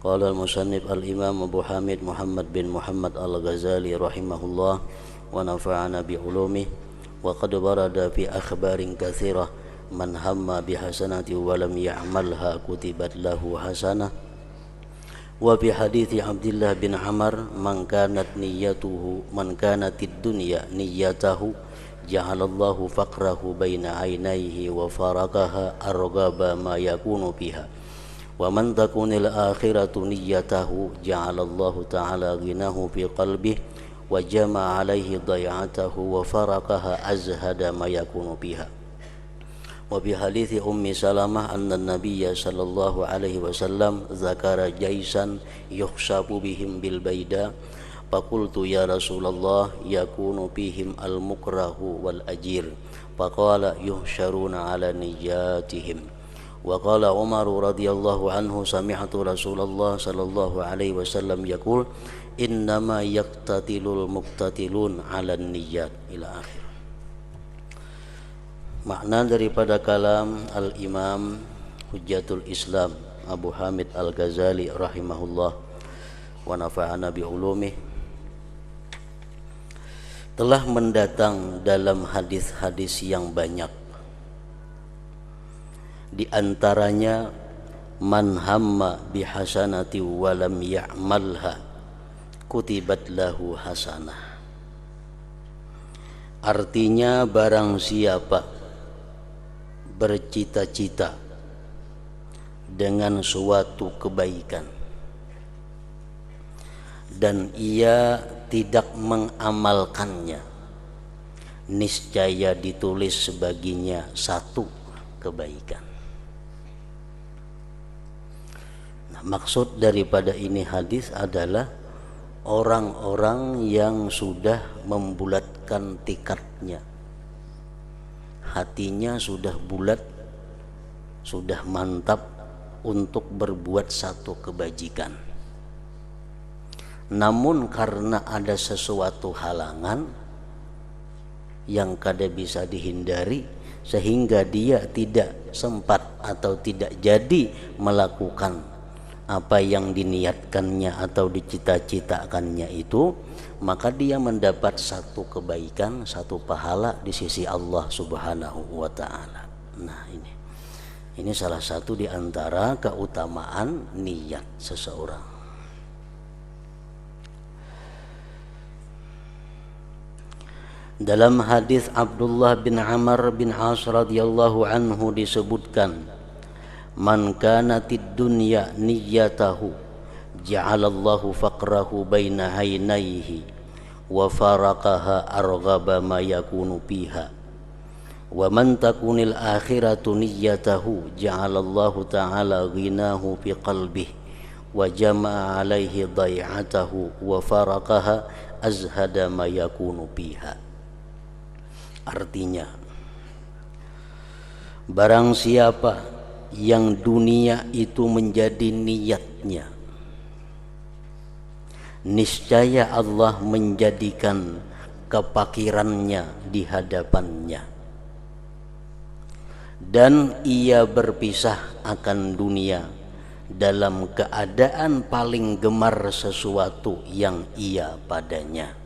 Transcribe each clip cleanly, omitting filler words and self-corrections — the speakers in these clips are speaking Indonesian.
Qala al-musannif al-imam Abu Hamid Muhammad bin Muhammad al-Ghazali rahimahullah wa nafa'ana bi ulumih wa qad warada fi akhbarin katsirah man hamma bi hasanati wa lam ya'malha kutibat lahu hasanah wa fi hadithi Abdullah bin Amr man kanat tid dunya niyyatahu ja'alallahu faqrahu baina aynayhi wa faraqaha arghaba ma yakunu biha wa man takunil akhiratu niyyatahu ja'alallahu ta'ala ghinahu fi qalbihi wa jama'a alaihi day'atahu wa faraqaha azhada ma yakunu biha. Wa bi hadithi Ummi Salamah anna Nabiyya sallallahu alaihi wasallam zakara jaisan yukhsabu bihim bil baida faqultu ya Rasulullah yakunu bihim al mukrahu wal ajir faqala yuhsyaruna ala niyatihim. Wa qala Umar radhiyallahu anhu sami'tu Rasulullah sallallahu alaihi wasallam yaqul innama yaqtatilul muqtatilun ala niyyat ila akhir. Makna daripada kalam al-imam Hujjatul Islam Abu Hamid al-Ghazali rahimahullah wa nafa'ana bi ulumih telah mendatang dalam hadis-hadis yang banyak, di antaranya man hamma bi hasanati wa lam ya'malha kutibat lahu hasanah. Artinya barang siapa bercita-cita dengan suatu kebaikan dan ia tidak mengamalkannya, niscaya ditulis sebaginya satu kebaikan. Nah, maksud daripada ini hadis adalah orang-orang yang sudah membulatkan tikadnya, hatinya sudah bulat, sudah mantap untuk berbuat satu kebajikan. Namun karena ada sesuatu halangan yang kada bisa dihindari, sehingga dia tidak sempat atau tidak jadi melakukan apa yang diniatkannya atau dicita-citakannya itu, maka dia mendapat satu kebaikan, satu pahala di sisi Allah Subhanahu wa ta'ala. Nah, ini salah satu di antara keutamaan niat seseorang. Dalam hadis Abdullah bin Amr bin As radhiyallahu anhu disebutkan, man kanatid dunya niyyatahu ja'alallahu faqrahu baina haynaihi wa faraqaha arghaba ma yakunu biha wa man takunil akhiratu niyyatahu ja'alallahu ta'ala ghinahu fi qalbihi wa jama'a alaihi day'atahu wa faraqaha azhada ma yakunu biha. Artinya, barang siapa yang dunia itu menjadi niatnya, niscaya Allah menjadikan kepakirannya di hadapannya dan ia berpisah akan dunia dalam keadaan paling gemar sesuatu yang ia padanya.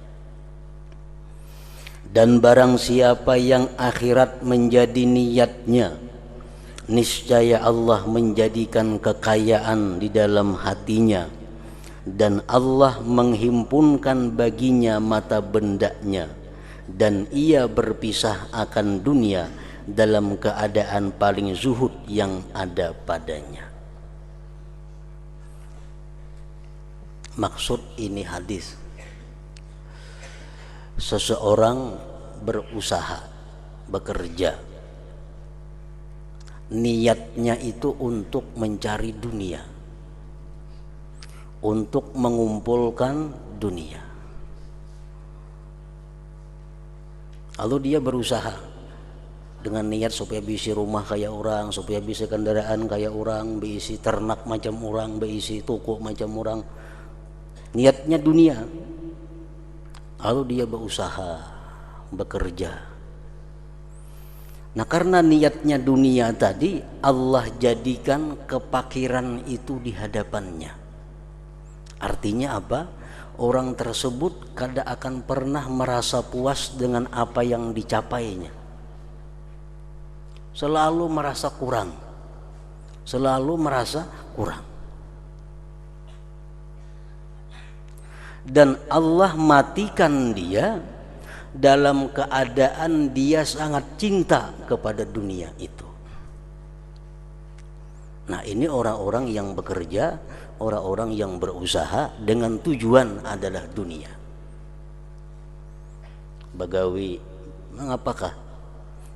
Dan barang siapa yang akhirat menjadi niatnya, niscaya Allah menjadikan kekayaan di dalam hatinya dan Allah menghimpunkan baginya mata bendanya dan ia berpisah akan dunia dalam keadaan paling zuhud yang ada padanya. Maksud ini hadis, seseorang berusaha, bekerja, niatnya itu untuk mencari dunia, untuk mengumpulkan dunia. Lalu dia berusaha dengan niat supaya bisa rumah kayak orang, supaya bisa kendaraan kayak orang, bisa ternak macam orang, bisa toko macam orang. Niatnya dunia. Lalu dia berusaha, bekerja. Nah, karena niatnya dunia tadi, Allah jadikan kepakiran itu di hadapannya. Artinya apa? Orang tersebut kada akan pernah merasa puas dengan apa yang dicapainya. Selalu merasa kurang. Selalu merasa kurang. Dan Allah matikan dia dalam keadaan dia sangat cinta kepada dunia itu. Nah, ini orang-orang yang bekerja, orang-orang yang berusaha dengan tujuan adalah dunia. Bagawi, mengapakah?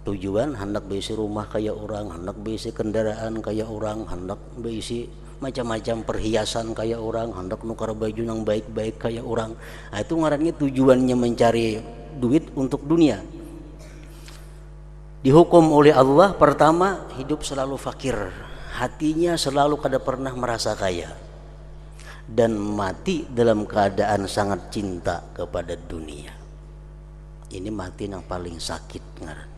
Tujuan hendak berisi rumah kayak orang, hendak berisi kendaraan kayak orang, hendak berisi macam-macam perhiasan kayak orang, hendak nukar baju yang baik-baik kayak orang. Nah, itu ngarannya tujuannya mencari duit untuk dunia. Dihukum oleh Allah, pertama hidup selalu fakir, hatinya selalu kada pernah merasa kaya, dan mati dalam keadaan sangat cinta kepada dunia. Ini mati yang paling sakit ngarannya.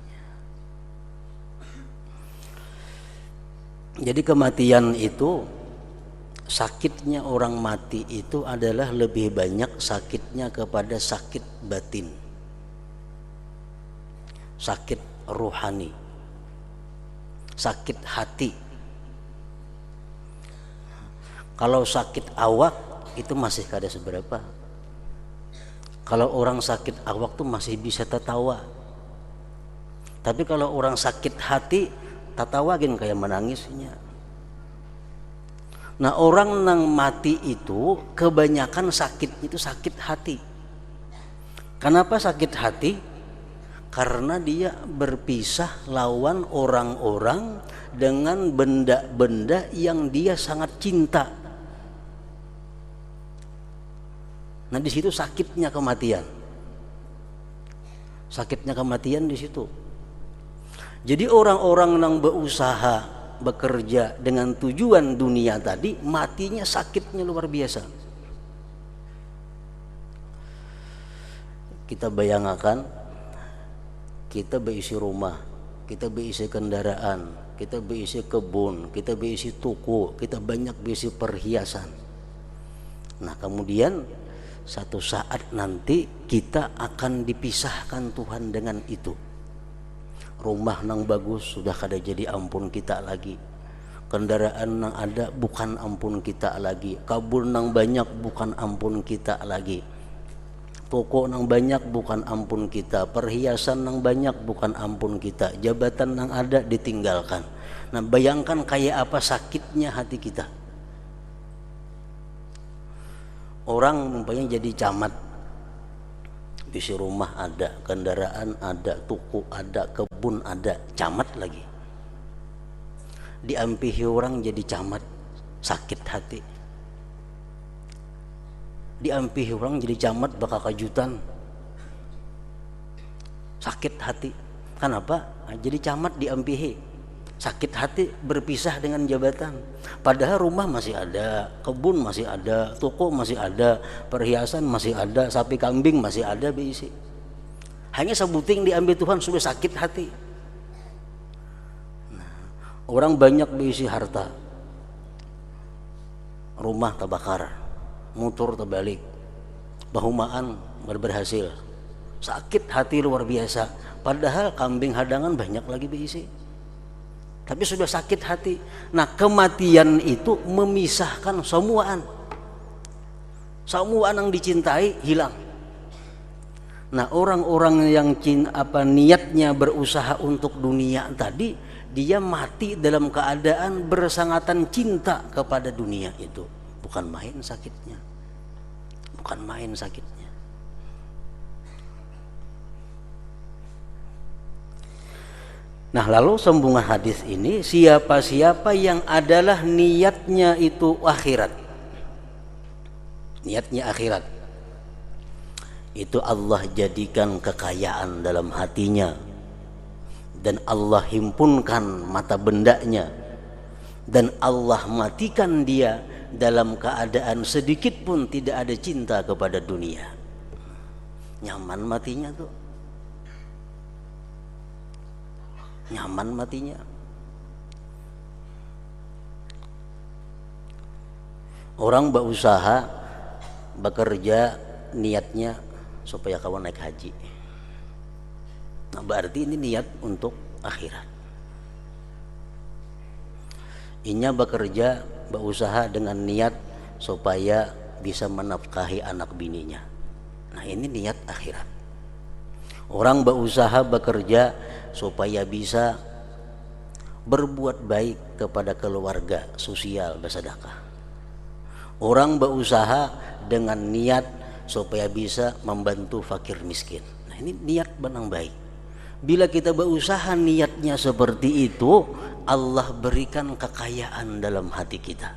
Jadi kematian itu, sakitnya orang mati itu adalah lebih banyak sakitnya kepada sakit batin, sakit rohani, sakit hati. Kalau sakit awak itu masih kada seberapa. Kalau orang sakit awak tuh masih bisa tertawa. Tapi kalau orang sakit hati, tatawagin kayak menangisnya. Nah, orang nang mati itu kebanyakan sakit itu sakit hati. Kenapa sakit hati? Karena dia berpisah lawan orang-orang dengan benda-benda yang dia sangat cinta. Nah, di situ sakitnya kematian. Sakitnya kematian di situ. Jadi orang-orang yang berusaha bekerja dengan tujuan dunia tadi, matinya sakitnya luar biasa. Kita bayangkan, kita berisi rumah, kita berisi kendaraan, kita berisi kebun, kita berisi toko, kita banyak berisi perhiasan. Nah, kemudian satu saat nanti kita akan dipisahkan Tuhan dengan itu. Rumah nang bagus sudah kada jadi ampun kita lagi. Kendaraan nang ada bukan ampun kita lagi. Kabun nang banyak bukan ampun kita lagi. Toko nang banyak bukan ampun kita. Perhiasan nang banyak bukan ampun kita. Jabatan nang ada ditinggalkan. Nah, bayangkan kayak apa sakitnya hati kita. Orang umpamanya jadi camat, isi rumah ada, kendaraan ada, toko ada, kebun ada, camat lagi. Diampihi orang jadi camat, sakit hati. Diampihi orang jadi camat bakal kejutan, sakit hati. Kenapa? Nah, jadi camat diampihi, sakit hati, berpisah dengan jabatan. Padahal rumah masih ada, kebun masih ada, toko masih ada, perhiasan masih ada, sapi kambing masih ada berisi. Hanya sebuting diambil Tuhan sudah sakit hati. Nah, orang banyak berisi harta, rumah terbakar, motor terbalik, bahumaan berhasil, sakit hati luar biasa. Padahal kambing hadangan banyak lagi berisi, tapi sudah sakit hati. Nah, kematian itu memisahkan semuaan yang dicintai hilang. Nah, orang-orang yang niatnya berusaha untuk dunia tadi, dia mati dalam keadaan bersangatan cinta kepada dunia itu. Bukan main sakitnya, bukan main sakitnya. Nah, lalu sambungan hadis ini, siapa-siapa yang adalah niatnya itu akhirat, niatnya akhirat, itu Allah jadikan kekayaan dalam hatinya, dan Allah himpunkan mata bendanya, dan Allah matikan dia dalam keadaan sedikit pun tidak ada cinta kepada dunia. Nyaman matinya tuh, nyaman matinya. Orang berusaha bekerja niatnya supaya kawan naik haji. Nah, berarti ini niat untuk akhirat. Inya bekerja, berusaha dengan niat supaya bisa menafkahi anak bininya. Nah, ini niat akhirat. Orang berusaha bekerja supaya bisa berbuat baik kepada keluarga, sosial, bersedekah. Orang berusaha dengan niat supaya bisa membantu fakir miskin. Nah, ini niat benang baik. Bila kita berusaha niatnya seperti itu, Allah berikan kekayaan dalam hati kita.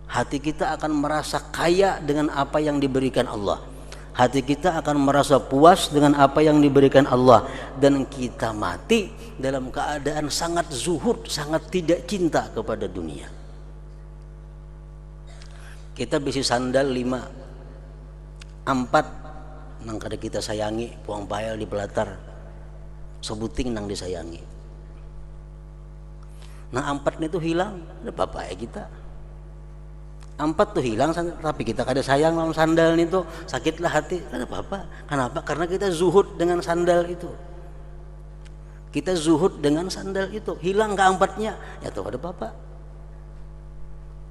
Hati kita akan merasa kaya dengan apa yang diberikan Allah. Hati kita akan merasa puas dengan apa yang diberikan Allah. Dan kita mati dalam keadaan sangat zuhud, sangat tidak cinta kepada dunia. Kita bisi sandal 5, 4 nang kada kita sayangi, puang payal di pelatar, sebuting nang disayangi. Nah 4 itu hilang, ada bapak ya kita. 4 tuh hilang, tapi kita kada sayang sama sandal itu, sakitlah hati. Ada apa? Kenapa? Karena kita zuhud dengan sandal itu. Kita zuhud dengan sandal itu, hilang ke 4-nya, ya tuh ada apa?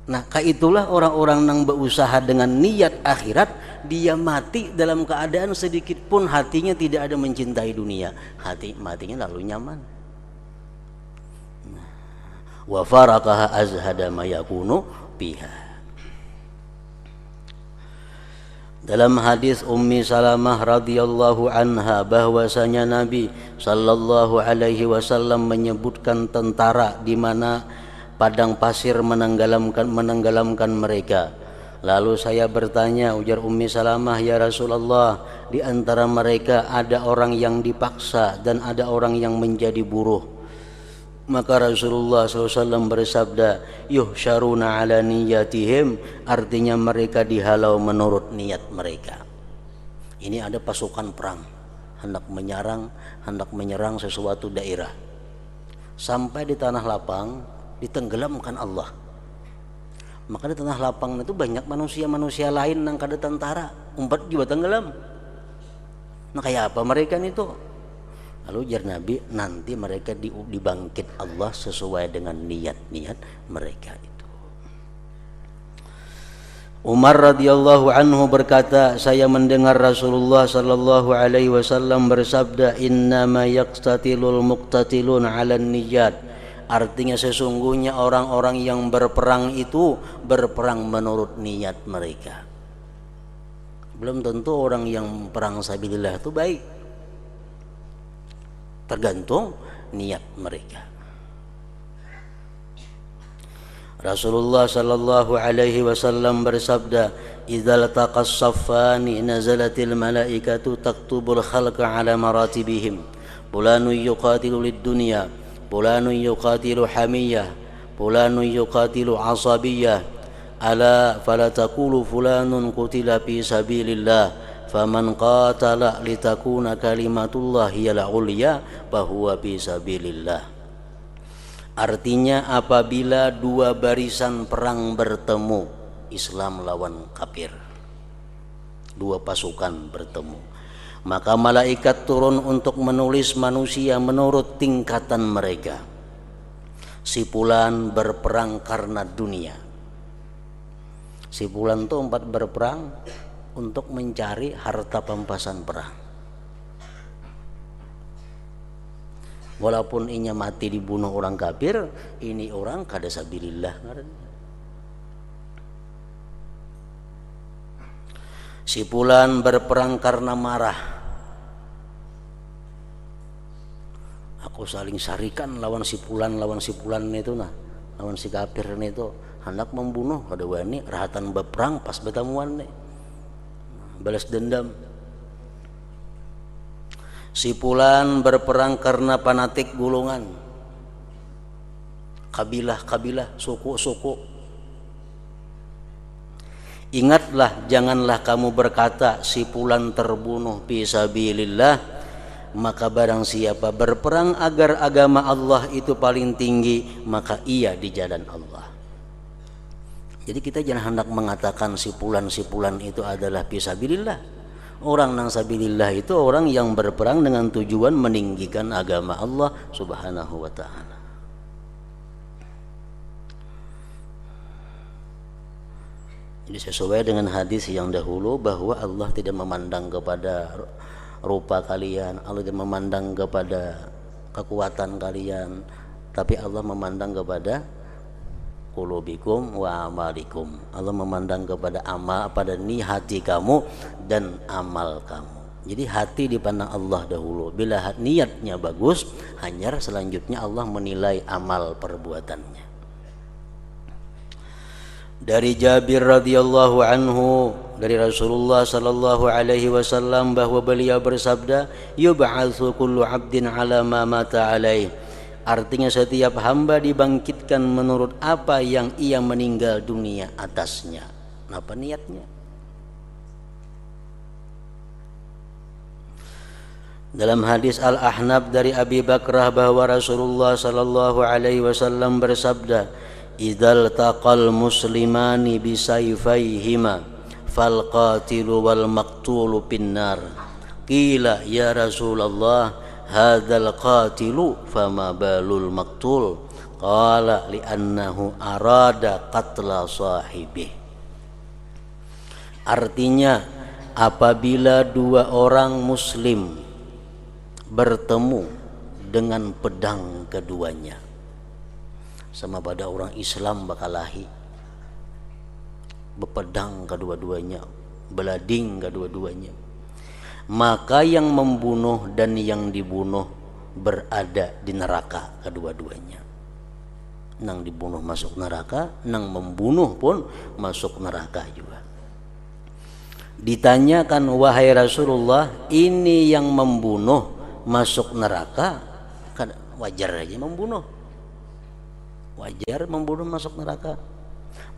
Nah, itulah orang-orang yang berusaha dengan niat akhirat, dia mati dalam keadaan sedikit pun hatinya tidak ada mencintai dunia. Matinya lalu nyaman. Wa faraqaha azhada ma yakunu biha. Dalam hadis Ummi Salamah radhiyallahu anha bahwasanya Nabi sallallahu alaihi wasallam menyebutkan tentara di mana padang pasir menenggelamkan mereka. Lalu saya bertanya, ujar Ummi Salamah, ya Rasulullah, di antara mereka ada orang yang dipaksa dan ada orang yang menjadi buruh. Maka Rasulullah SAW bersabda, yuhsyaruna ala niyatihim, artinya mereka dihalau menurut niat mereka. Ini ada pasukan perang, hendak menyerang sesuatu daerah. Sampai di tanah lapang, ditenggelamkan Allah. Maka di tanah lapang itu banyak manusia-manusia lain yang kada tentara, umpat juga tenggelam. Nah kayak apa mereka itu? Lalu jar Nabi, nanti mereka dibangkit Allah sesuai dengan niat-niat mereka itu. Umar radhiyallahu anhu berkata, saya mendengar Rasulullah sallallahu alaihi wasallam bersabda, innama yaqtatilul muqtatilun 'alan niyat. Artinya sesungguhnya orang-orang yang berperang itu berperang menurut niat mereka. Belum tentu orang yang perang sabilillah itu baik. Tergantung niat mereka. Rasulullah sallallahu alaihi wasallam bersabda, "Idzal taqas saffani nazalatil malaikatu taktubul khalqa ala maratibihim. Fulanun yuqatilu lid-dunya, fulanun yuqatilu hamiyah, fulanun yuqatilu asabiyah. Ala fala taqulu fulanun qutila fi sabilillah." Faman qatala litakuna kalimatullah hiyal ulya fahuwa fi sabilillah. Artinya apabila dua barisan perang bertemu, Islam lawan kafir, dua pasukan bertemu, maka malaikat turun untuk menulis manusia menurut tingkatan mereka. Si fulan berperang karena dunia. Si fulan tuh 4 berperang untuk mencari harta pampasan perang. Walaupun inya mati dibunuh orang kafir, ini orang kada sabilillah. Si fulan berperang karena marah. Aku saling sarikan lawan si fulan itu nah, lawan si kafir itu hendak membunuh kada wani rahatan berperang pas bertemuan nih. Balas dendam. Si fulan berperang karena fanatik golongan, kabilah, suku. Ingatlah, janganlah kamu berkata si fulan terbunuh fi sabilillah, maka barang siapa berperang agar agama Allah itu paling tinggi, maka ia di jalan Allah. Jadi kita jangan hendak mengatakan si fulan itu adalah fisabilillah. Orang nang sabilillah itu orang yang berperang dengan tujuan meninggikan agama Allah Subhanahu wa taala. Jadi sesuai dengan hadis yang dahulu bahwa Allah tidak memandang kepada rupa kalian, Allah tidak memandang kepada kekuatan kalian, tapi Allah memandang kepada qulubikum wa amalikum. Allah memandang kepada amal, pada hati kamu dan amal kamu. Jadi hati dipandang Allah dahulu. Bila niatnya bagus, hanya selanjutnya Allah menilai amal perbuatannya. Dari Jabir radhiyallahu anhu, dari Rasulullah sallallahu alaihi wasallam bahwa beliau bersabda, yub'atsu kullu 'abdin 'ala ma mata 'alaihi. Artinya setiap hamba dibangkitkan menurut apa yang ia meninggal dunia atasnya. Apa niatnya? Dalam hadis Al-Ahnaf dari Abi Bakrah bahwa Rasulullah sallallahu alaihi wasallam bersabda, "Idzal taqal muslimani bisayfayhima fal qatilu wal maqtulu pinnar." Qila ya Rasulullah, hadzal qatilu fama balul maqtul? Qala li'annahu arada qatla sahibih. Artinya, apabila dua orang muslim bertemu dengan pedang keduanya, sama pada orang Islam bakalahi bepedang kedua-duanya, belading kedua-duanya, maka yang membunuh dan yang dibunuh berada di neraka kedua-duanya. Nang dibunuh masuk neraka, nang membunuh pun masuk neraka juga. Ditanyakan, wahai Rasulullah, ini yang membunuh masuk neraka, kan wajar aja membunuh, wajar membunuh masuk neraka.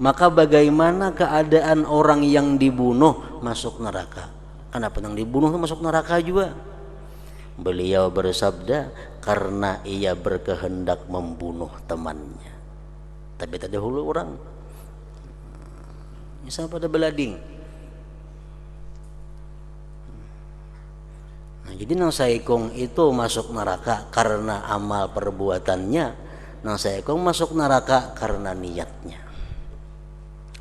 Maka bagaimana keadaan orang yang dibunuh masuk neraka? Kenapa yang dibunuh masuk neraka juga? Beliau bersabda, karena ia berkehendak membunuh temannya. Tapi tadi dahulu orang misal pada belading. Nah, jadi nang saikong itu masuk neraka karena amal perbuatannya, nang saikong masuk neraka karena niatnya.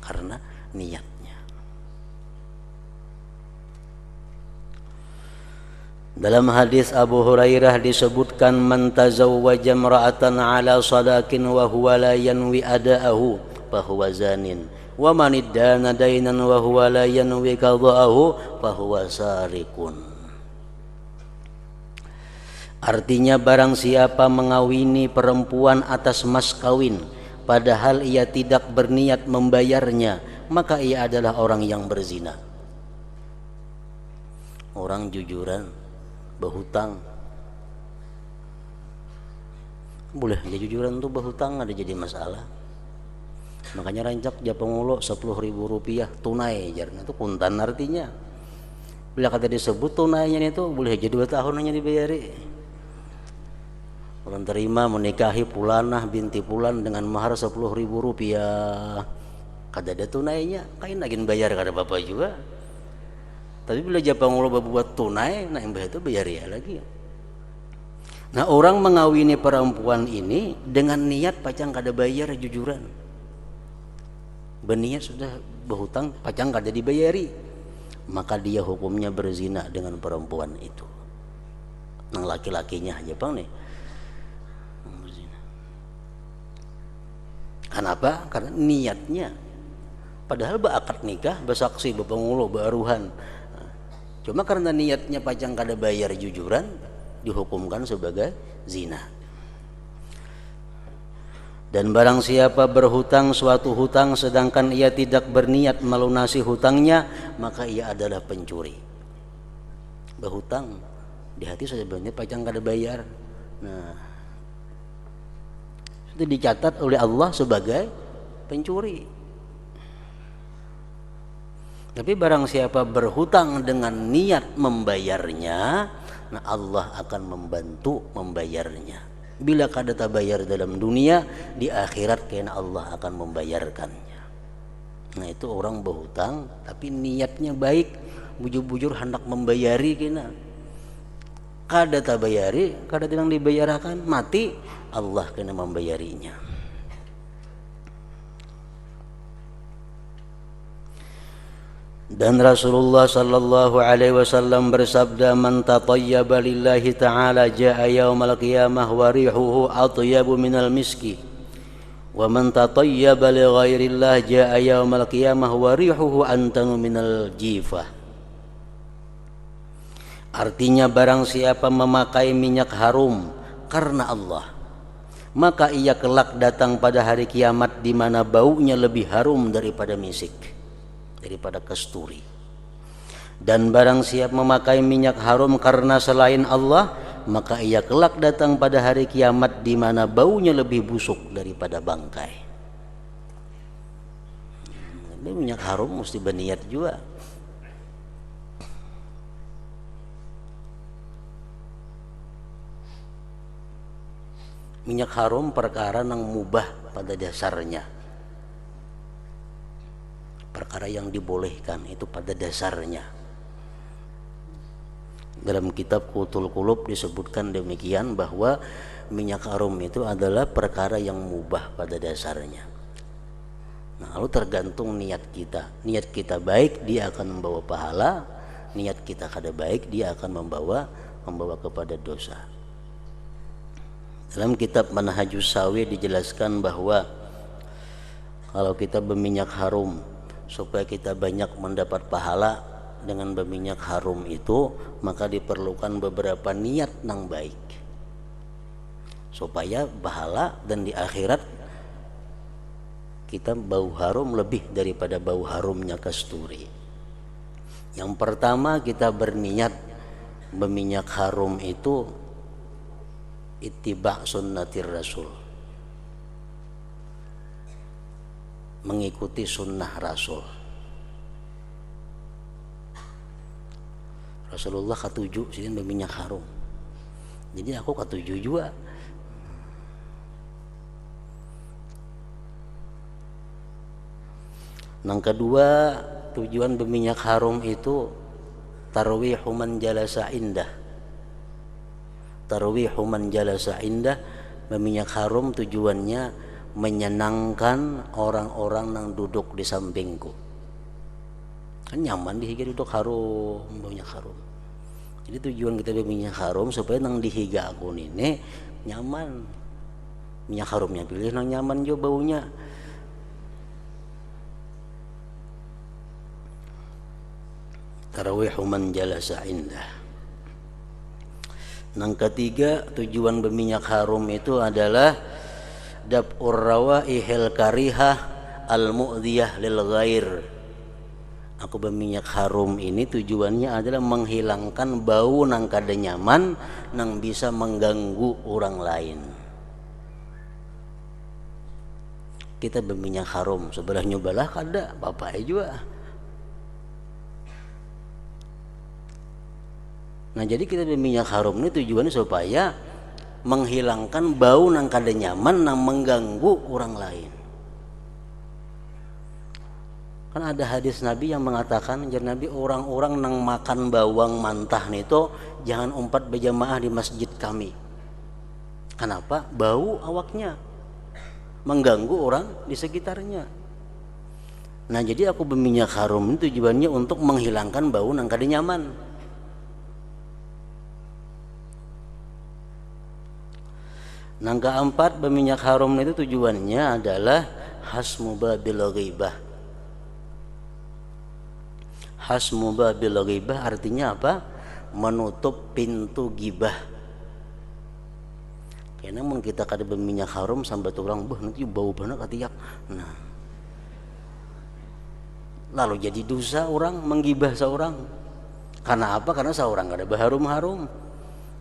Karena niatnya. Dalam hadis Abu Hurairah disebutkan, man tazawwaja imra'atan 'ala sadaqin wa huwa la yanwi ada'ahu fa huwa zanin, wa man iddana dainan wa huwa la yanwi qada'ahu fa huwa sarikun. Artinya, barang siapa mengawini perempuan atas mas kawin padahal ia tidak berniat membayarnya, maka ia adalah orang yang berzina. Orang jujuran berhutang, boleh dia jujuran tuh berhutang ada jadi masalah. Makanya rancak Japangulo 10.000 rupiah tunai jarna itu kuntan artinya. Bila kata disebut tunainya itu boleh jadi 2 tahun hanya dibayari. Orang terima menikahi pulanah binti pulan dengan mahar 10.000 rupiah. Kada ada tunainya, kain lagi bayar kada bapak juga. Tapi bila Japangulo berbuat tunai, nah yang itu bayar ya lagi. Nah, orang mengawini perempuan ini dengan niat pacang kada bayar jujuran. Berniat sudah berhutang pacang kada dibayari, maka dia hukumnya berzina dengan perempuan itu. Nang laki-lakinya Jepang nih. Berzina. Kenapa? Karena niatnya. Padahal berakad nikah, bersaksi, berpengulo, beruhan. Cuma karena niatnya pacang kada bayar jujuran, dihukumkan sebagai zina. Dan barang siapa berhutang suatu hutang sedangkan ia tidak berniat melunasi hutangnya, maka ia adalah pencuri. Berhutang di hati saja berniat pacang kada bayar, nah itu dicatat oleh Allah sebagai pencuri. Tapi barang siapa berhutang dengan niat membayarnya, nah Allah akan membantu membayarnya. Bila kada tabayar dalam dunia, di akhirat kena Allah akan membayarkannya. Nah itu orang berhutang tapi niatnya baik, bujur-bujur hendak membayari kena. Kada tabayari, kada tidak dibayarkan, mati Allah kena membayarinya. Dan Rasulullah sallallahu alaihi wasallam bersabda, man tatayyaba lillahi ta'ala jaa yaumal qiyamah wa rihuhu atyabu minal miski. Wa man tatayyaba li ghairillah jaa yaumal qiyamah wa rihuhu antanu minal jifah. Artinya barang siapa memakai minyak harum karena Allah, maka ia kelak datang pada hari kiamat di mana baunya lebih harum daripada misik, daripada kasturi. Dan barang siapa memakai minyak harum karena selain Allah, maka ia kelak datang pada hari kiamat di mana baunya lebih busuk daripada bangkai. Ini minyak harum mesti berniat juga. Minyak harum perkara yang mubah pada dasarnya, perkara yang dibolehkan itu pada dasarnya. Dalam kitab Qutul Qulub disebutkan demikian, bahwa minyak harum itu adalah perkara yang mubah pada dasarnya. Nah, lalu tergantung niat kita. Niat kita baik, dia akan membawa pahala. Niat kita kada baik, dia akan membawa kepada dosa. Dalam kitab Manhajus Sawi dijelaskan bahwa kalau kita berminyak harum supaya kita banyak mendapat pahala dengan berminyak harum itu, maka diperlukan beberapa niat yang baik supaya pahala dan di akhirat kita bau harum lebih daripada bau harumnya kasturi. Yang pertama, kita berniat berminyak harum itu ittiba' sunnatir rasul, mengikuti sunnah Rasul. Rasulullah katuju sini berminyak harum, jadi aku katuju juga. Yang kedua, tujuan berminyak harum itu tarwihu man jalasa indah. Tarwihu man jalasa indah, berminyak harum tujuannya menyenangkan orang-orang yang duduk di sampingku. Kan nyaman dihiga duduk harum, minyak harum. Jadi tujuan kita berminyak harum supaya nang dihiga aku ini nyaman. Minyak harumnya pilih nang nyaman juga baunya. Tarwihu man jalasa indah. Yang ketiga, tujuan berminyak harum itu adalah daf'ur rawaihil karihah al-mu'dhiyah lil ghair. Aku berminyak harum ini tujuannya adalah menghilangkan bau nang kada nyaman nang bisa mengganggu orang lain. Kita berminyak harum sebelah nyobalah kada bapak juga. Nah, jadi kita berminyak harum ini tujuannya supaya menghilangkan bau nang kada nyaman nang mengganggu orang lain. Kan ada hadis Nabi yang mengatakan, jar Nabi, orang-orang nang makan bawang mentah nito jangan umpat berjamaah di masjid kami. Kenapa? Bau awaknya mengganggu orang di sekitarnya. Nah, jadi aku berminyak harum ini tujuannya untuk menghilangkan bau nang kada nyaman. Yang keempat, berminyak harum itu tujuannya adalah hasmu babil ghibah. Hasmu babil ghibah artinya apa? Menutup pintu gibah. Karena mun kita kada berminyak harum sampai orang nanti bau banget katiak. Nah, lalu jadi dosa orang menggibah seorang. Karena apa? Karena seorang kada berharum-harum.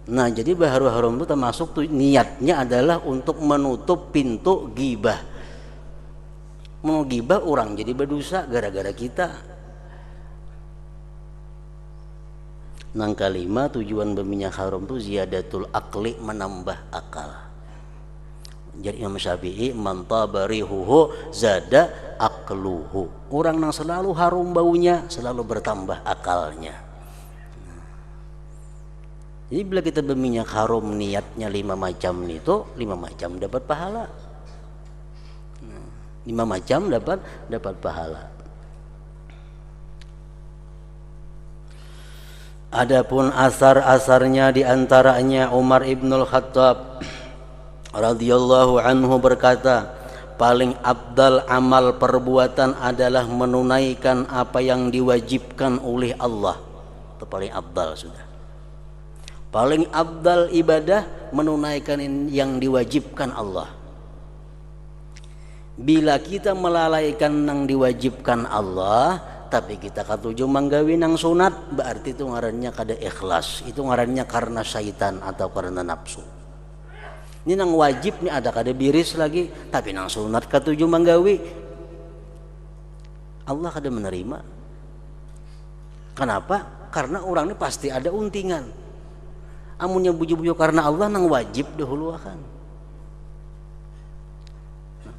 Nah, jadi berharum-harum itu termasuk tuh niatnya adalah untuk menutup pintu gibah. Mau gibah orang jadi berdosa gara-gara kita. Yang kelima, tujuan berminyak harum itu ziyadatul akli, menambah akal. Jadi Imam Syafi'i, man tabarihuhu zada aqluhu. Orang yang selalu harum baunya selalu bertambah akalnya. Jadi bila kita berminyak harum niatnya 5 macam itu, 5 macam dapat pahala. 5 macam dapat pahala. Adapun asar-asarnya diantaranya Umar ibnul Khattab radhiyallahu anhu berkata, paling abdal amal perbuatan adalah menunaikan apa yang diwajibkan oleh Allah. Itu paling abdal sudah. Paling abdal ibadah menunaikan yang diwajibkan Allah. Bila kita melalaikan yang diwajibkan Allah, tapi kita katuju manggawi nang sunat, berarti itu ngarannya kada ikhlas. Itu ngarannya karena syaitan atau karena nafsu. Ini nang wajib nih ada kada biris lagi, tapi nang sunat katuju manggawi, Allah kada menerima. Kenapa? Karena orang ini pasti ada untingan. Amunnya buju-buju karena Allah nang wajib dahulu akan.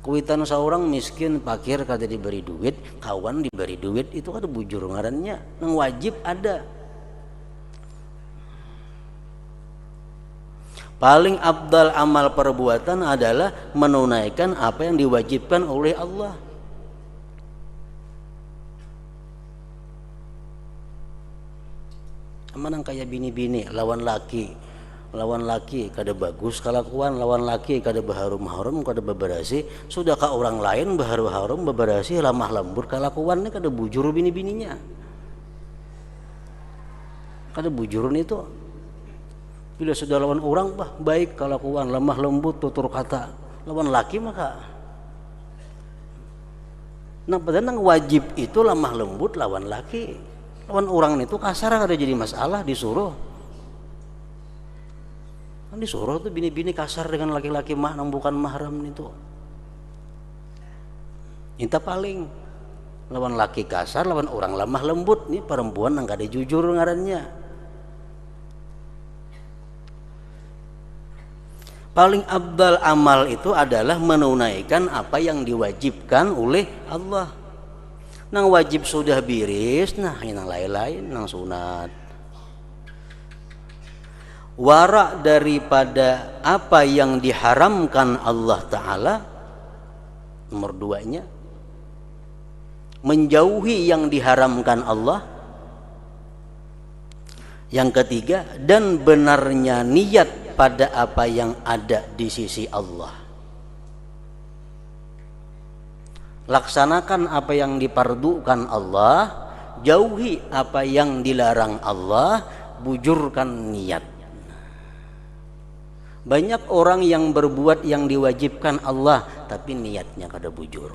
Kuitan seorang miskin fakir kada diberi duit, kawan diberi duit, itu kada bujur ngarannya, nang wajib ada. Paling abdal amal perbuatan adalah menunaikan apa yang diwajibkan oleh Allah. Amanang kayak bini-bini lawan laki kada bagus kelakuan, lawan laki kada baharum-harum, kada beberasi, sudahkah orang lain baharum-harum beberasi lamah lembut kelakuannya kada bujur bini-bininya, kada bujurun itu. Bila sudah lawan orang baik kelakuan, lemah lembut tutur kata, lawan laki maka nah padahal wajib itu lemah lembut lawan laki. Lawan orang itu kasar kada jadi masalah, disuruh tuh bini-bini kasar dengan laki-laki yang bukan mahram itu. Inta paling lawan laki kasar, lawan orang lemah lembut, nih perempuan yang kada jujur ngarannya. Paling abdal amal itu adalah menunaikan apa yang diwajibkan oleh Allah. Nang wajib sudah biris, nah yang lain-lain nang sunat. Wara daripada apa yang diharamkan Allah Ta'ala, nomor 2-nya menjauhi yang diharamkan Allah. Yang ketiga, dan benarnya niat pada apa yang ada di sisi Allah. Laksanakan apa yang dipardukan Allah, jauhi apa yang dilarang Allah, bujurkan niat. Banyak orang yang berbuat yang diwajibkan Allah tapi niatnya kada bujur.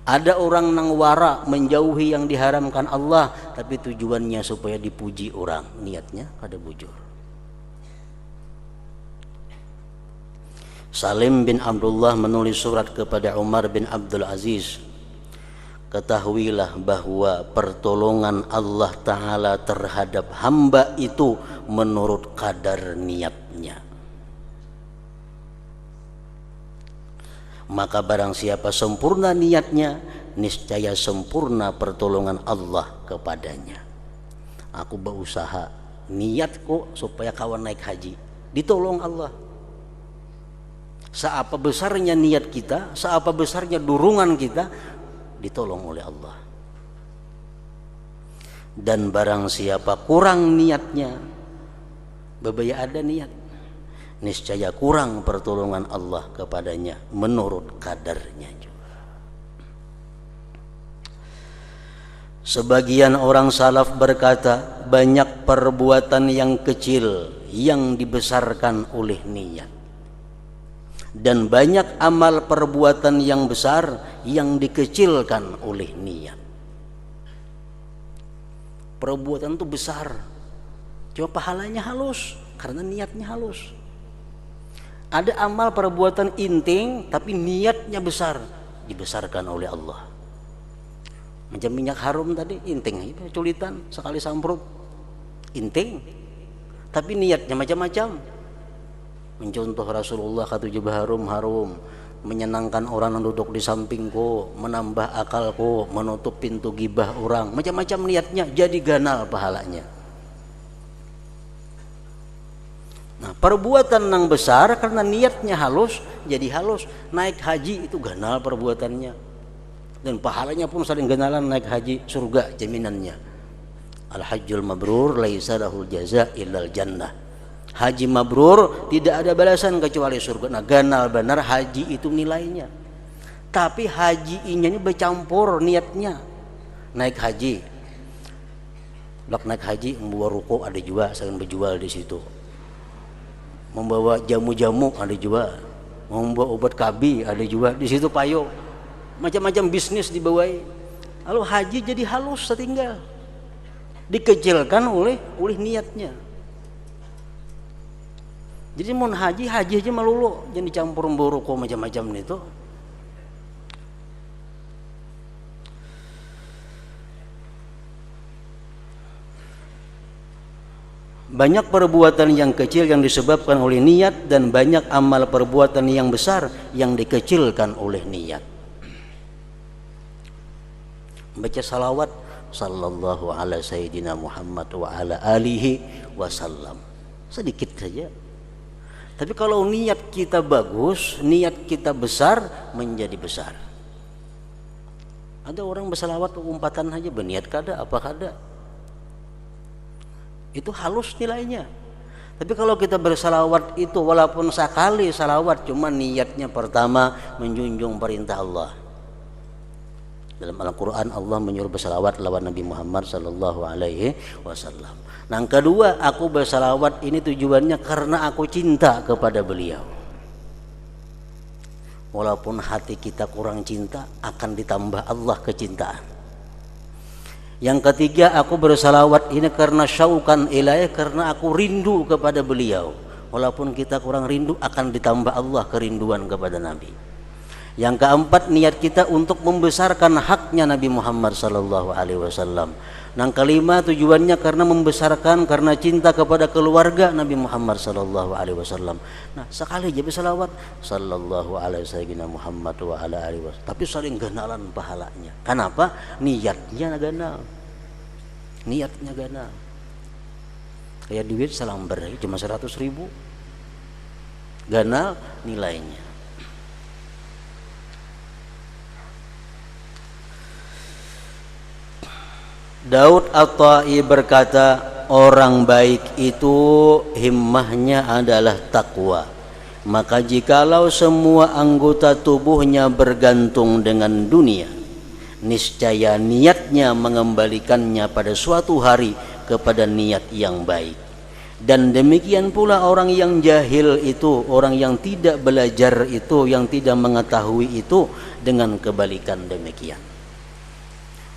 Ada orang nang wara menjauhi yang diharamkan Allah tapi tujuannya supaya dipuji orang, niatnya kada bujur. Salim bin Abdullah menulis surat kepada Umar bin Abdul Aziz, ketahuilah bahwa pertolongan Allah Ta'ala terhadap hamba itu menurut kadar niatnya. Maka barang siapa sempurna niatnya, niscaya sempurna pertolongan Allah kepadanya. Aku berusaha niatku supaya kawan naik haji, ditolong Allah. Seapa besarnya niat kita, seapa besarnya dorongan kita, ditolong oleh Allah. Dan barang siapa kurang niatnya, bebaya ada niat, niscaya kurang pertolongan Allah kepadanya menurut kadarnya juga. Sebagian orang salaf berkata, banyak perbuatan yang kecil yang dibesarkan oleh niat, dan banyak amal perbuatan yang besar yang dikecilkan oleh niat. Perbuatan itu besar, cuma pahalanya halus karena niatnya halus. Ada amal perbuatan inting tapi niatnya besar, dibesarkan oleh Allah. Macam minyak harum tadi, inting itu culitan sekali samprut, inting, tapi niatnya macam-macam. mencontoh Rasulullah katu jubah harum, menyenangkan orang yang duduk di sampingku, menambah akalku, menutup pintu gibah orang, macam-macam niatnya, jadi ganal pahalanya. Nah, perbuatan yang besar karena niatnya halus, jadi halus. Naik haji itu ganal perbuatannya, dan pahalanya pun saling ganalan. Naik haji surga jaminannya. Al-hajjul mabrur laisa lahul jaza illal jannah. Haji mabrur tidak ada balasan kecuali surga. Nah, ganal benar haji itu nilainya. Tapi haji ini bercampur niatnya. Naik haji, blok naik haji membawa ruko ada juga, saya berjual di situ. Membawa jamu-jamu ada juga, membawa obat KB ada juga di situ, payo. Macam-macam bisnis dibawai. Lalu haji jadi halus setinggal. Dikecilkan oleh niatnya. Jadi mau haji aja melulu, jangan dicampur memboroko macam-macam itu. Banyak perbuatan yang kecil yang disebabkan oleh niat, dan banyak amal perbuatan yang besar yang dikecilkan oleh niat. Baca salawat sallallahu ala sayyidina Muhammad wa ala alihi wasallam, sedikit saja. Tapi kalau niat kita bagus, niat kita besar, menjadi besar. Ada orang bersalawat umpatan aja berniat kada apa kada, itu halus nilainya. Tapi kalau kita bersalawat itu walaupun sekali salawat, cuma niatnya pertama menjunjung perintah Allah. Dalam Al-Quran Allah menyuruh bersalawat lawan Nabi Muhammad sallallahu alaihi wasallam. Yang kedua, aku bersalawat ini tujuannya karena aku cinta kepada beliau. Walaupun hati kita kurang cinta, akan ditambah Allah kecintaan. Yang ketiga, aku bersalawat ini karena syaukan ilaih, karena aku rindu kepada beliau. Walaupun kita kurang rindu, akan ditambah Allah kerinduan kepada Nabi. Yang keempat, niat kita untuk membesarkan haknya Nabi Muhammad sallallahu alaihi wasallam. Yang kelima, tujuannya karena membesarkan, karena cinta kepada keluarga Nabi Muhammad sallallahu alaihi wasallam. Nah, sekali aja bersalawat sallallahu alaihi sayyidina Muhammad wa ala alihi wasallam, tapi saling ganalan pahalanya. Kenapa? Niatnya ganal. Niatnya ganal. Kayak duit selamber cuma 100.000, ganal nilainya. Daud At-Tai berkata, orang baik itu himmahnya adalah takwa. Maka jikalau semua anggota tubuhnya bergantung dengan dunia, niscaya niatnya mengembalikannya pada suatu hari kepada niat yang baik. Dan demikian pula orang yang jahil itu, orang yang tidak belajar itu, yang tidak mengetahui itu, dengan kebalikan demikian.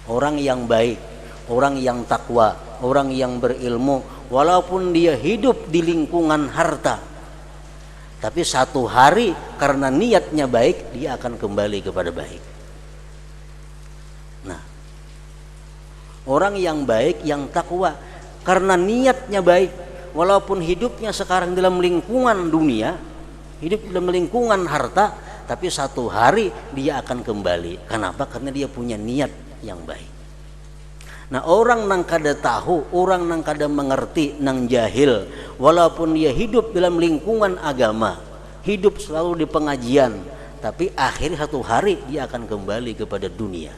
Orang yang baik, orang yang takwa, orang yang berilmu, walaupun dia hidup di lingkungan harta, tapi satu hari karena niatnya baik, dia akan kembali kepada baik. Nah, orang yang baik, yang takwa, karena niatnya baik, walaupun hidupnya sekarang dalam lingkungan dunia, hidup dalam lingkungan harta, tapi satu hari dia akan kembali. Kenapa? Karena dia punya niat yang baik. Nah, orang nang kada tahu, orang nang kada mengerti, nang jahil, walaupun dia hidup dalam lingkungan agama, hidup selalu di pengajian, tapi akhir satu hari dia akan kembali kepada dunia.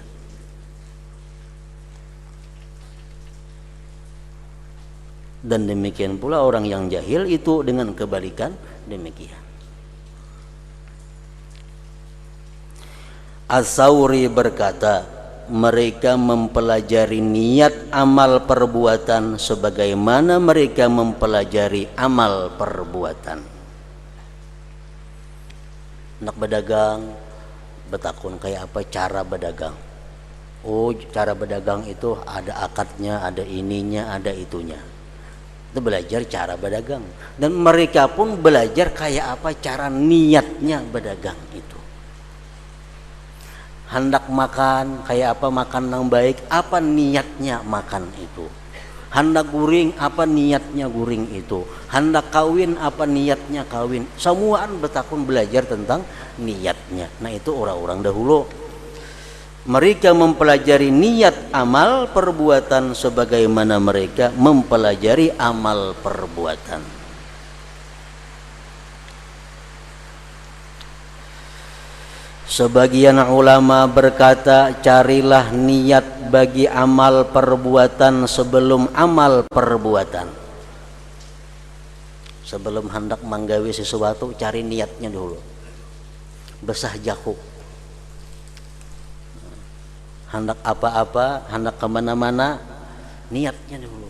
Dan demikian pula orang yang jahil itu dengan kebalikan demikian. As-Sauri berkata, mereka mempelajari niat amal perbuatan sebagaimana mereka mempelajari amal perbuatan. Nak berdagang, betakun kayak apa cara berdagang. Oh, cara berdagang itu ada akadnya, ada ininya, ada itunya. Itu belajar cara berdagang. Dan mereka pun belajar kayak apa cara niatnya berdagang itu. Hendak makan kayak apa, makan yang baik, apa niatnya makan itu. Hendak guring, apa niatnya guring itu? Hendak kawin, apa niatnya kawin? Semuaan betakun belajar tentang niatnya. Nah itu orang-orang dahulu. Mereka mempelajari niat amal perbuatan sebagaimana mereka mempelajari amal perbuatan. Sebagian ulama berkata, carilah niat bagi amal perbuatan sebelum amal perbuatan. Sebelum hendak menggawe sesuatu, cari niatnya dulu. Besah jaku. Hendak apa-apa, hendak kemana-mana, niatnya dulu.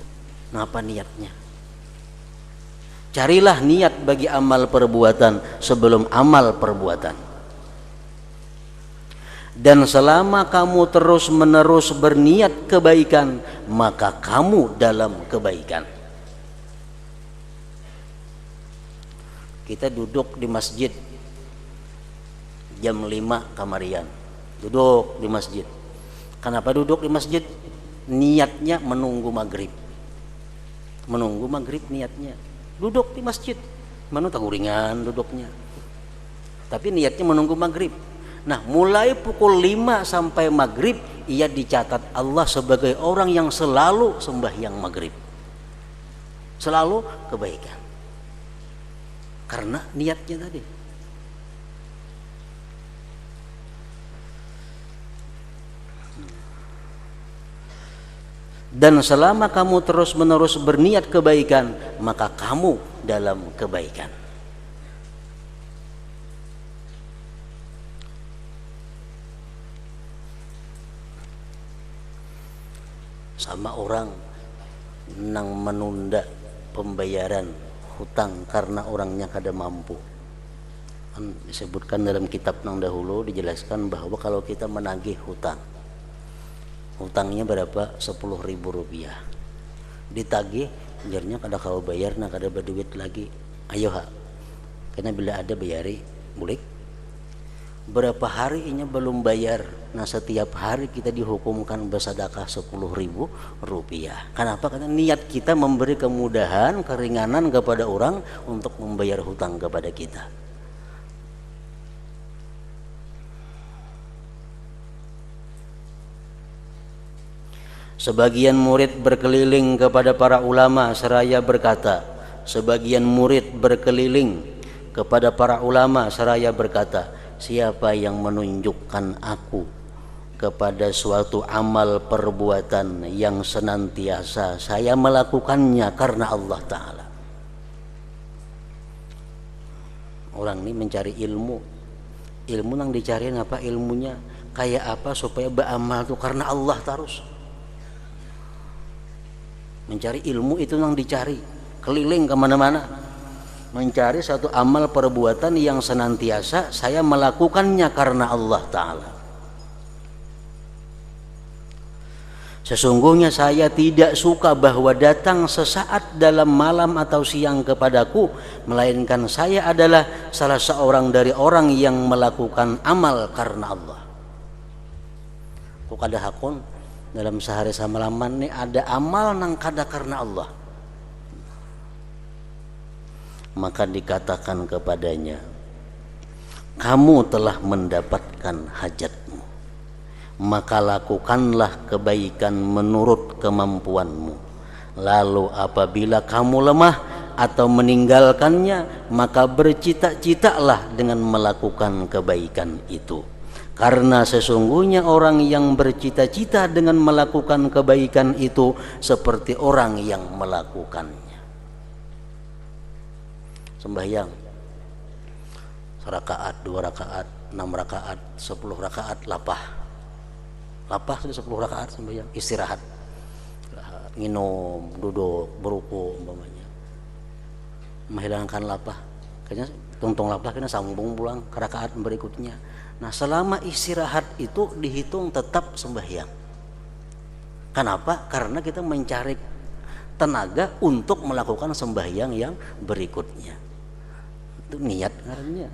Ngapa niatnya? Carilah niat bagi amal perbuatan sebelum amal perbuatan. Dan selama kamu terus-menerus berniat kebaikan, maka kamu dalam kebaikan. Kita duduk di masjid jam 5 kamarian. Duduk di masjid. Kenapa duduk di masjid? Niatnya menunggu maghrib. Menunggu maghrib niatnya. Duduk di masjid. Mana taguringan duduknya. Tapi niatnya menunggu maghrib. Nah, mulai pukul 5 sampai maghrib, ia dicatat Allah sebagai orang yang selalu sembahyang maghrib. Selalu kebaikan. Karena niatnya tadi. Dan selama kamu terus-menerus berniat kebaikan, maka kamu dalam kebaikan. Sama orang nang menunda pembayaran hutang karena orangnya kada mampu. Disebutkan dalam kitab nang dahulu, dijelaskan bahwa kalau kita menagih hutang, hutangnya berapa? 10.000 rupiah. Ditagih, jarnya kada kau bayar, nah kada berduit lagi. Ayo ha, karena bila ada bayari, bulik. Berapa hari ini belum bayar, nah setiap hari kita dihukumkan bersedekah 10.000 rupiah. Kenapa? Karena niat kita memberi kemudahan, keringanan kepada orang untuk membayar hutang kepada kita. Sebagian murid berkeliling kepada para ulama seraya berkata, sebagian murid berkeliling kepada para ulama seraya berkata, siapa yang menunjukkan aku kepada suatu amal perbuatan yang senantiasa saya melakukannya karena Allah Ta'ala. Orang ini mencari ilmu. Ilmu yang dicari apa? Ilmunya kayak apa supaya beramal itu karena Allah terus. Mencari ilmu itu yang dicari, keliling kemana-mana, mencari satu amal perbuatan yang senantiasa saya melakukannya karena Allah Ta'ala. Sesungguhnya saya tidak suka bahwa datang sesaat dalam malam atau siang kepadaku, melainkan saya adalah salah seorang dari orang yang melakukan amal karena Allah. Kok ada hakun dalam sehari samalaman nih ada amal nang kada karena Allah. Maka dikatakan kepadanya, kamu telah mendapatkan hajatmu, maka lakukanlah kebaikan menurut kemampuanmu. Lalu apabila kamu lemah atau meninggalkannya, maka bercita-citalah dengan melakukan kebaikan itu. Karena sesungguhnya orang yang bercita-cita dengan melakukan kebaikan itu seperti orang yang melakukannya. Sembahyang 1 rakaat, 2 rakaat, 6 rakaat, 10 rakaat lapah sudah 10 rakaat sembahyang, istirahat, minum, duduk, beruku umpamanya, menghilangkan lapah. Kayaknya tungtung lapah kena sambung pulang ke rakaat berikutnya. Nah selama istirahat itu dihitung tetap sembahyang. Kenapa? Karena kita mencari tenaga untuk melakukan sembahyang yang berikutnya. Itu niat ngarannya.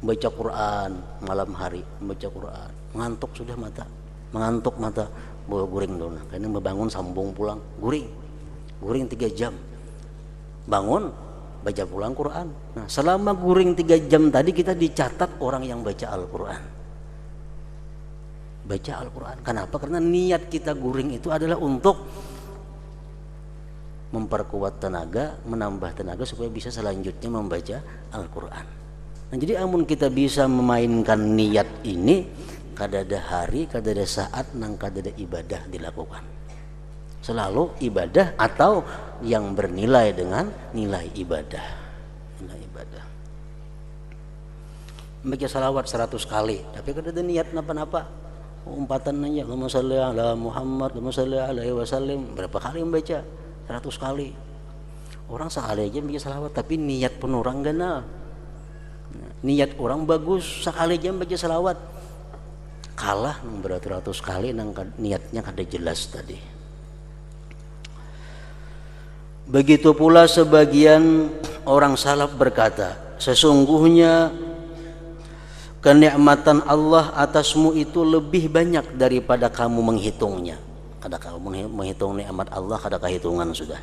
Baca Quran malam hari, baca Quran, mengantuk sudah mata, mengantuk mata, bawa guring dulu. Karena bangun sambung pulang, guring 3 jam. Bangun, baca pulang Quran. Nah, selama guring 3 jam tadi kita dicatat orang yang baca Al-Quran. Baca Al-Quran. Kenapa? Karena niat kita guring itu adalah untuk memperkuat tenaga, menambah tenaga supaya bisa selanjutnya membaca Al-Quran. Nah, jadi amun kita bisa memainkan niat ini, kadada hari, kadada saat, nang kadada ibadah dilakukan. Selalu ibadah atau yang bernilai dengan nilai ibadah. Nilai ibadah. Baca salawat 100 kali, tapi kadada niat napa-napa. Umpatan aja, Allahumma shalli ala Muhammad, Allahumma shalli alaihi wasallam. Berapa kali membaca? 100 kali. Orang sekali aja baca salawat, tapi niat pun orang ganal. Niat orang bagus, sekali aja baca salawat. Kalah nang beratus-ratus kali nang niatnya kada jelas tadi. Begitu pula sebagian orang salaf berkata, sesungguhnya kenikmatan Allah atasmu itu lebih banyak daripada kamu menghitungnya. Kada kamu menghitung nikmat Allah, kada kehitungan sudah.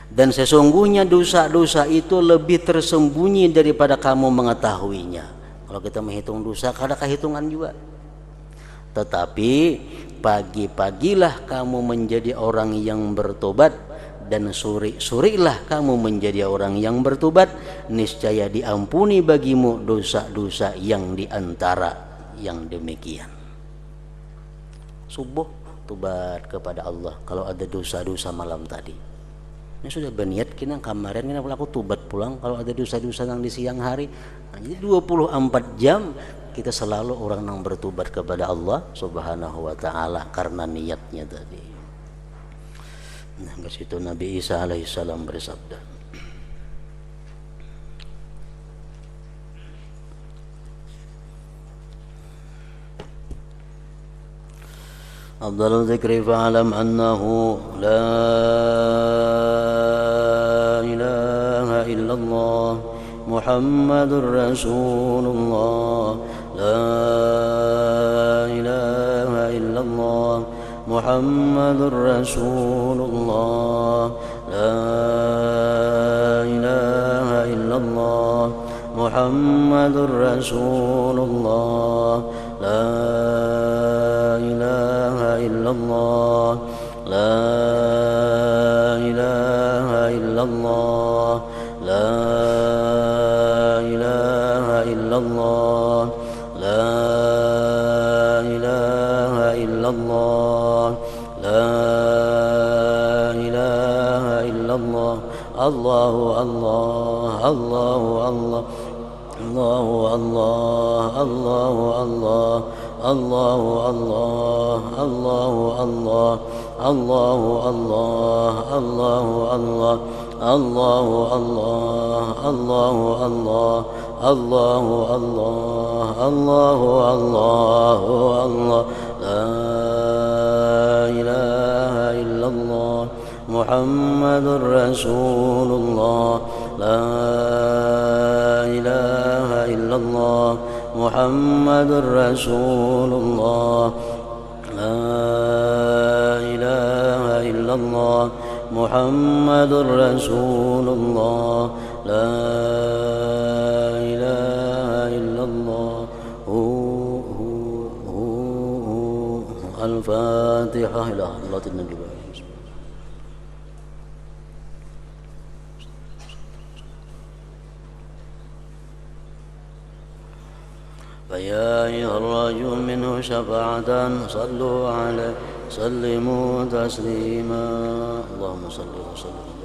Dan sesungguhnya dosa-dosa itu lebih tersembunyi daripada kamu mengetahuinya. Kalau kita menghitung dosa, kada kehitungan juga. Tetapi pagi-pagilah kamu menjadi orang yang bertobat, dan suri-surilah kamu menjadi orang yang bertobat, niscaya diampuni bagimu dosa-dosa yang diantara yang demikian. Subuh tobat kepada Allah kalau ada dosa-dosa malam tadi. Ini sudah berniat kena kemarin kena aku tobat pulang kalau ada dosa-dosa yang di siang hari. Nah, jadi 24 jam kita selalu orang yang bertobat kepada Allah Subhanahu wa taala karena niatnya tadi. Nah, ke situ Nabi Isa alaihissalam bersabda, Afdalul dzikri fa'alam annahu la ilaha illallah Muhammadur Rasulullah la ilaha illallah Muhammadur Rasulullah la ilaha illallah Muhammadur Rasulullah la ilaha illallah la ilaha illallah la ilaha illallah la ilaha illallah la ilaha illallah Allahu Allah Allahu Allah Allahu Allah Allahu Allah Allahu Allah Allahu Allah Allahu Allah Allahu Allah Allahu Allah Allahu Allah Allahu Allah Allahu Allah la ilaha illallah Muhammadur Rasulullah la ilaha illallah Muhammadur Rasulullah la ilaha illallah Muhammadur Rasulullah la ilaha illallah Al-Fatihah ila Allatin Nabi. فيا أيها الرجل منه شفاعة صلوا عليه سلموا تسليما اللهم صل وسلم